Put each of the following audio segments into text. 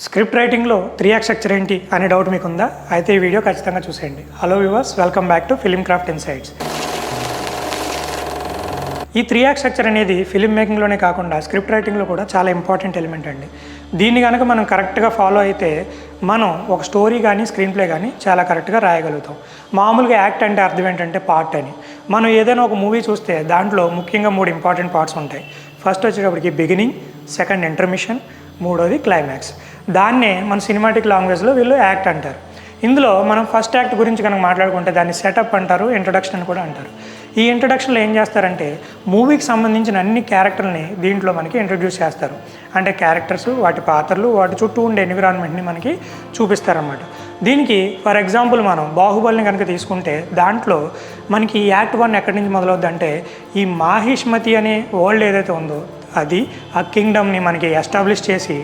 Script రైటింగ్లో 3 act structure ఏంటి అనే doubt మీకు ఉందా? అయితే ఈ వీడియో ఖచ్చితంగా చూసేయండి. Hello viewers, welcome back to film craft insights. ఈ 3 యాక్ట్ స్ట్రక్చర్ అనేది ఫిలిం మేకింగ్లోనే కాకుండా స్క్రిప్ట్ రైటింగ్లో కూడా చాలా ఇంపార్టెంట్ ఎలిమెంట్ అండి. దీన్ని కనుక మనం కరెక్ట్గా ఫాలో అయితే మనం ఒక స్టోరీ కానీ స్క్రీన్ ప్లే కానీ చాలా కరెక్ట్గా రాయగలుగుతాం. మామూలుగా యాక్ట్ అంటే అర్థం ఏంటంటే పార్ట్ అని. మనం ఏదైనా ఒక మూవీ చూస్తే దాంట్లో ముఖ్యంగా 3 ఇంపార్టెంట్ పార్ట్స్ ఉంటాయి. ఫస్ట్ వచ్చేటప్పటికి బిగినింగ్, సెకండ్ ఇంటర్మిషన్, మూడోది క్లైమాక్స్. దాన్నే మన సినిమాటిక్ లాంగ్వేజ్లో వీళ్ళు యాక్ట్ అంటారు. ఇందులో మనం ఫస్ట్ యాక్ట్ గురించి కనుక మాట్లాడుకుంటే దాన్ని సెటప్ అంటారు, ఇంట్రడక్షన్ అని కూడా అంటారు. ఈ ఇంట్రడక్షన్లో ఏం చేస్తారంటే మూవీకి సంబంధించిన అన్ని క్యారెక్టర్ని దీంట్లో మనకి ఇంట్రడ్యూస్ చేస్తారు. అంటే క్యారెక్టర్స్, వాటి పాత్రలు, వాటి చుట్టూ ఉండే ఎన్విరాన్మెంట్ని మనకి చూపిస్తారన్నమాట. దీనికి ఫర్ ఎగ్జాంపుల్ మనం బాహుబలిని కనుక తీసుకుంటే దాంట్లో మనకి యాక్ట్ 1 ఎక్కడి నుంచి మొదలవుద్ది అంటే ఈ మాహిష్మతి అనే వరల్డ్ ఏదైతే ఉందో అది ఆ కింగ్డమ్ని మనకి ఎస్టాబ్లిష్ చేసి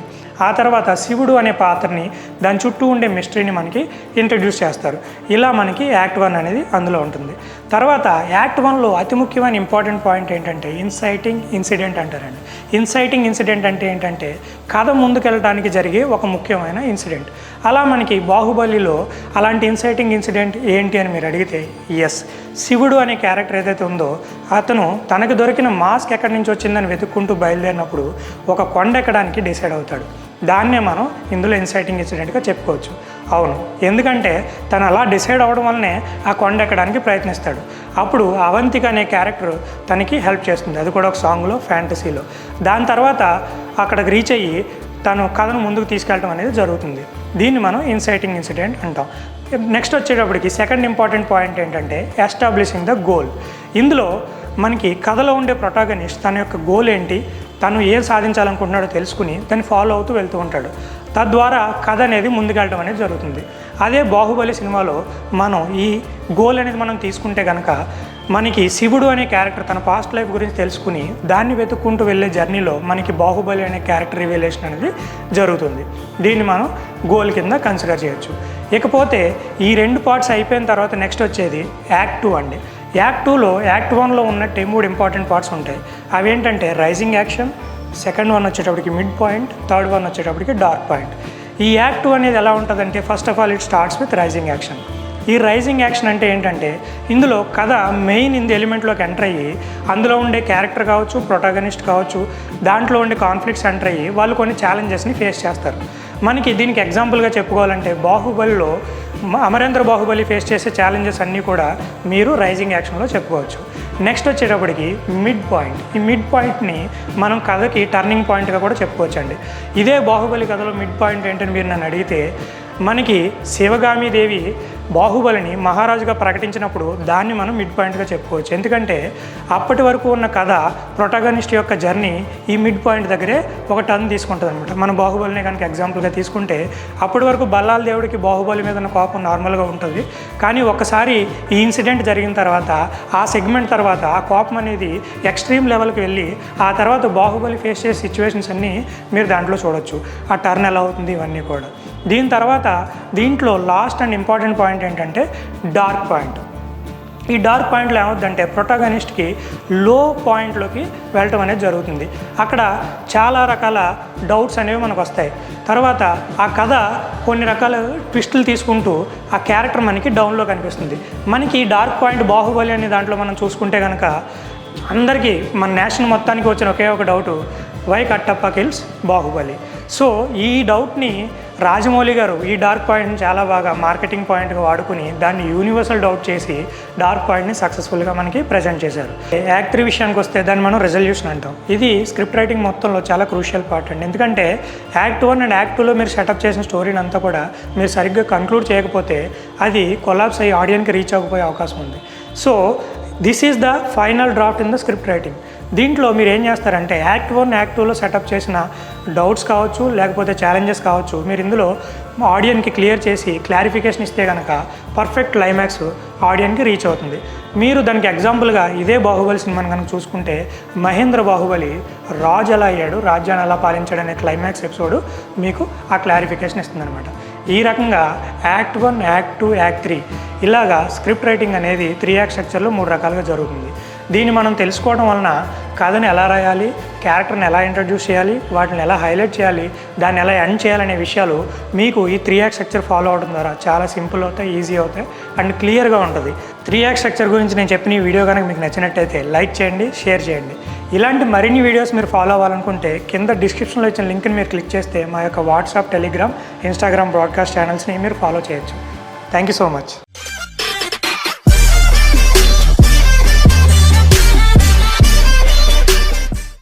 ఆ తర్వాత శివుడు అనే పాత్రని దాని చుట్టూ ఉండే మిస్టరీని మనకి ఇంట్రడ్యూస్ చేస్తారు. ఇలా మనకి యాక్ట్ 1 అనేది అందులో ఉంటుంది. తర్వాత యాక్ట్ 1లో అతి ముఖ్యమైన ఇంపార్టెంట్ పాయింట్ ఏంటంటే ఇన్సైటింగ్ ఇన్సిడెంట్ అంటారండి. ఇన్సైటింగ్ ఇన్సిడెంట్ అంటే ఏంటంటే కథ ముందుకెళ్ళడానికి జరిగే ఒక ముఖ్యమైన ఇన్సిడెంట్. అలా మనకి బాహుబలిలో అలాంటి ఇన్సైటింగ్ ఇన్సిడెంట్ ఏంటి అని మీరు అడిగితే ఎస్, శివుడు అనే క్యారెక్టర్ ఏదైతే ఉందో అతను తనకు దొరికిన మాస్క్ ఎక్కడి నుంచి వచ్చిందని వెతుక్కుంటూ బయలుదేరినప్పుడు ఒక కొండ ఎక్కడానికి డిసైడ్ అవుతాడు. దాన్నే మనం ఇందులో ఇన్సైటింగ్ ఇన్సిడెంట్గా చెప్పుకోవచ్చు. అవును, ఎందుకంటే తను అలా డిసైడ్ అవ్వడం వల్లనే ఆ కొండ ఎక్కడానికి ప్రయత్నిస్తాడు. అప్పుడు అవంతిక అనే క్యారెక్టర్ తనకి హెల్ప్ చేస్తుంది, అది కూడా ఒక సాంగ్లో, ఫ్యాంటసీలో. దాని తర్వాత అక్కడికి రీచ్ అయ్యి తను కథను ముందుకు తీసుకెళ్ళడం అనేది జరుగుతుంది. దీన్ని మనం ఇన్సైటింగ్ ఇన్సిడెంట్ అంటాం. నెక్స్ట్ వచ్చేటప్పటికి సెకండ్ ఇంపార్టెంట్ పాయింట్ ఏంటంటే ఎస్టాబ్లిషింగ్ ద గోల్. ఇందులో మనకి కథలో ఉండే ప్రొటాగనిస్ట్ తన యొక్క గోల్ ఏంటి, తను ఏం సాధించాలనుకుంటున్నాడో తెలుసుకుని దాన్ని ఫాలో అవుతూ వెళ్తూ ఉంటాడు. తద్వారా కథ అనేది ముందుకెళ్ళడం అనేది జరుగుతుంది. అదే బాహుబలి సినిమాలో మనం ఈ గోల్ అనేది మనం తీసుకుంటే కనుక మనకి శివుడు అనే క్యారెక్టర్ తన పాస్ట్ లైఫ్ గురించి తెలుసుకుని దాన్ని వెతుక్కుంటూ వెళ్ళే జర్నీలో మనకి బాహుబలి అనే క్యారెక్టర్ రివీలేషన్ అనేది జరుగుతుంది. దీన్ని మనం గోల్ కింద కన్సిడర్ చేయొచ్చు. ఇకపోతే ఈ 2 పార్ట్స్ అయిపోయిన తర్వాత నెక్స్ట్ వచ్చేది యాక్ట్ 2 అండి. యాక్ట్ 2లో యాక్ట్ 1లో ఉన్నట్టే 3 ఇంపార్టెంట్ పార్ట్స్ ఉంటాయి. అవి ఏంటంటే రైజింగ్ యాక్షన్, సెకండ్ వన్ వచ్చేటప్పటికి మిడ్ పాయింట్, థర్డ్ వన్ వచ్చేటప్పటికి డార్క్ పాయింట్. ఈ యాక్ట్ 2 అనేది ఎలా ఉంటుందంటే first of all it starts with rising action. ఈ రైజింగ్ యాక్షన్ అంటే ఏంటంటే ఇందులో కథ మెయిన్ ఎలిమెంట్లోకి ఎంటర్ అయ్యి అందులో ఉండే క్యారెక్టర్ కావచ్చు, ప్రొటాగనిస్ట్ కావచ్చు, దాంట్లో ఉండే కాన్ఫ్లిక్ట్స్ ఎంటర్ అయ్యి వాళ్ళు కొన్ని ఛాలెంజెస్ని ఫేస్ చేస్తారు. మనకి దీనికి ఎగ్జాంపుల్గా చెప్పుకోవాలంటే బాహుబలిలో అమరేంద్ర బాహుబలి ఫేస్ చేసే ఛాలెంజెస్ అన్నీ కూడా మీరు రైజింగ్ యాక్షన్లో చెప్పుకోవచ్చు. నెక్స్ట్ వచ్చేటప్పటికి మిడ్ పాయింట్. ఈ మిడ్ పాయింట్ని మనం కథకి టర్నింగ్ పాయింట్గా కూడా చెప్పుకోవచ్చండి. ఇదే బాహుబలి కథలో మిడ్ పాయింట్ ఏంటని మీరు నన్ను అడిగితే మనకి శివగామిదేవి బాహుబలిని మహారాజుగా ప్రకటించినప్పుడు దాన్ని మనం మిడ్ పాయింట్గా చెప్పుకోవచ్చు. ఎందుకంటే అప్పటి వరకు ఉన్న కథ ప్రొటాగనిస్ట్ యొక్క జర్నీ ఈ మిడ్ పాయింట్ దగ్గరే ఒక టర్న్ తీసుకుంటుంది అనమాట. మన బాహుబలిని కనుక ఎగ్జాంపుల్గా తీసుకుంటే అప్పటి వరకు బల్లాల దేవుడికి బాహుబలి మీద ఉన్న కోపం నార్మల్గా ఉంటుంది. కానీ ఒకసారి ఈ ఇన్సిడెంట్ జరిగిన తర్వాత ఆ సెగ్మెంట్ తర్వాత ఆ కోపం అనేది ఎక్స్ట్రీమ్ లెవెల్కి వెళ్ళి ఆ తర్వాత బాహుబలి ఫేస్ చేసే సిచ్యువేషన్స్ అన్నీ మీరు దాంట్లో చూడొచ్చు. ఆ టర్న్ ఎలా అవుతుంది ఇవన్నీ కూడా. దీని తర్వాత దీంట్లో లాస్ట్ అండ్ ఇంపార్టెంట్ పాయింట్ ఏంటంటే డార్క్ పాయింట్. ఈ డార్క్ పాయింట్లో ఏమవుతుందంటే ప్రొటాగనిస్ట్కి లో పాయింట్లోకి వెళ్ళటం అనేది జరుగుతుంది. అక్కడ చాలా రకాల డౌట్స్ అనేవి మనకు వస్తాయి. తర్వాత ఆ కథ కొన్ని రకాల ట్విస్టులు తీసుకుంటూ ఆ క్యారెక్టర్ మనకి డౌన్లో కనిపిస్తుంది. మనకి డార్క్ పాయింట్ బాహుబలి అనే దాంట్లో మనం చూసుకుంటే కనుక అందరికీ మన నేషన్ మొత్తానికి వచ్చిన ఒకే ఒక doubt, why Kattappa kills Baahubali. So ఈ డౌట్ని రాజమౌళి గారు ఈ డార్క్ పాయింట్ని చాలా బాగా మార్కెటింగ్ పాయింట్గా వాడుకుని దాన్ని యూనివర్సల్ డౌట్ చేసి డార్క్ పాయింట్ని సక్సెస్ఫుల్గా మనకి ప్రజెంట్ చేశారు. యాక్ట్ 3 విషయానికి వస్తే దాన్ని మనం రెజల్యూషన్ అంటాం. ఇది స్క్రిప్ట్ రైటింగ్ మొత్తంలో చాలా క్రూషియల్ పార్ట్ అండి. ఎందుకంటే యాక్ట్ 1 అండ్ యాక్ట్ 2లో మీరు సెటప్ చేసిన స్టోరీని అంతా కూడా మీరు సరిగ్గా కంక్లూడ్ చేయకపోతే అది కొలాప్స్ అయ్యి ఆడియన్కి రీచ్ అవ్వకపోయే అవకాశం ఉంది. So this is the final draft in the script writing. దీంట్లో మీరు ఏం చేస్తారంటే యాక్ట్ 1, యాక్ట్ 2లో సెటప్ చేసిన డౌట్స్ కావచ్చు, లేకపోతే ఛాలెంజెస్ కావచ్చు, మీరు ఇందులో ఆడియన్కి క్లియర్ చేసి క్లారిఫికేషన్ ఇస్తే కనుక పర్ఫెక్ట్ క్లైమాక్స్ ఆడియన్కి రీచ్ అవుతుంది. మీరు దానికి ఎగ్జాంపుల్గా ఇదే బాహుబలి సినిమాని కనుక చూసుకుంటే మహేంద్ర బాహుబలి రాజు ఎలా అయ్యాడు, రాజ్యాన్ని ఎలా పాలించాడు అనే క్లైమాక్స్ ఎపిసోడ్ మీకు ఆ క్లారిఫికేషన్ ఇస్తుందన్నమాట. ఈ రకంగా యాక్ట్ 1, యాక్ట్ 2, యాక్ట్ 3 ఇలాగా స్క్రిప్ట్ రైటింగ్ అనేది 3 యాక్ట్ స్ట్రక్చర్లో 3 రకాలుగా జరుగుతుంది. దీన్ని మనం తెలుసుకోవడం వలన కథను ఎలా రాయాలి, క్యారెక్టర్ని ఎలా ఇంట్రడ్యూస్ చేయాలి, వాటిని ఎలా హైలైట్ చేయాలి, దాన్ని ఎలా ఎండ్ చేయాలనే విషయాలు మీకు ఈ 3 యాక్ట్ స్ట్రక్చర్ ఫాలో అవడం ద్వారా చాలా సింపుల్ అవుతాయి, ఈజీ అవుతాయి అండ్ క్లియర్గా ఉంటుంది. 3 యాక్ట్ స్ట్రక్చర్ గురించి నేను చెప్పిన ఈ వీడియో కనుక మీకు నచ్చినట్టయితే లైక్ చేయండి, షేర్ చేయండి. ఇలాంటి మరిన్ని వీడియోస్ మీరు ఫాలో అవ్వాలనుకుంటే కింద డిస్క్రిప్షన్లో ఇచ్చిన లింక్ని మీరు క్లిక్ చేస్తే మా యొక్క వాట్సాప్, టెలిగ్రామ్, ఇన్స్టాగ్రామ్ బ్రాడ్కాస్ట్ ఛానల్స్ని మీరు ఫాలో చేయొచ్చు. Thank you so much.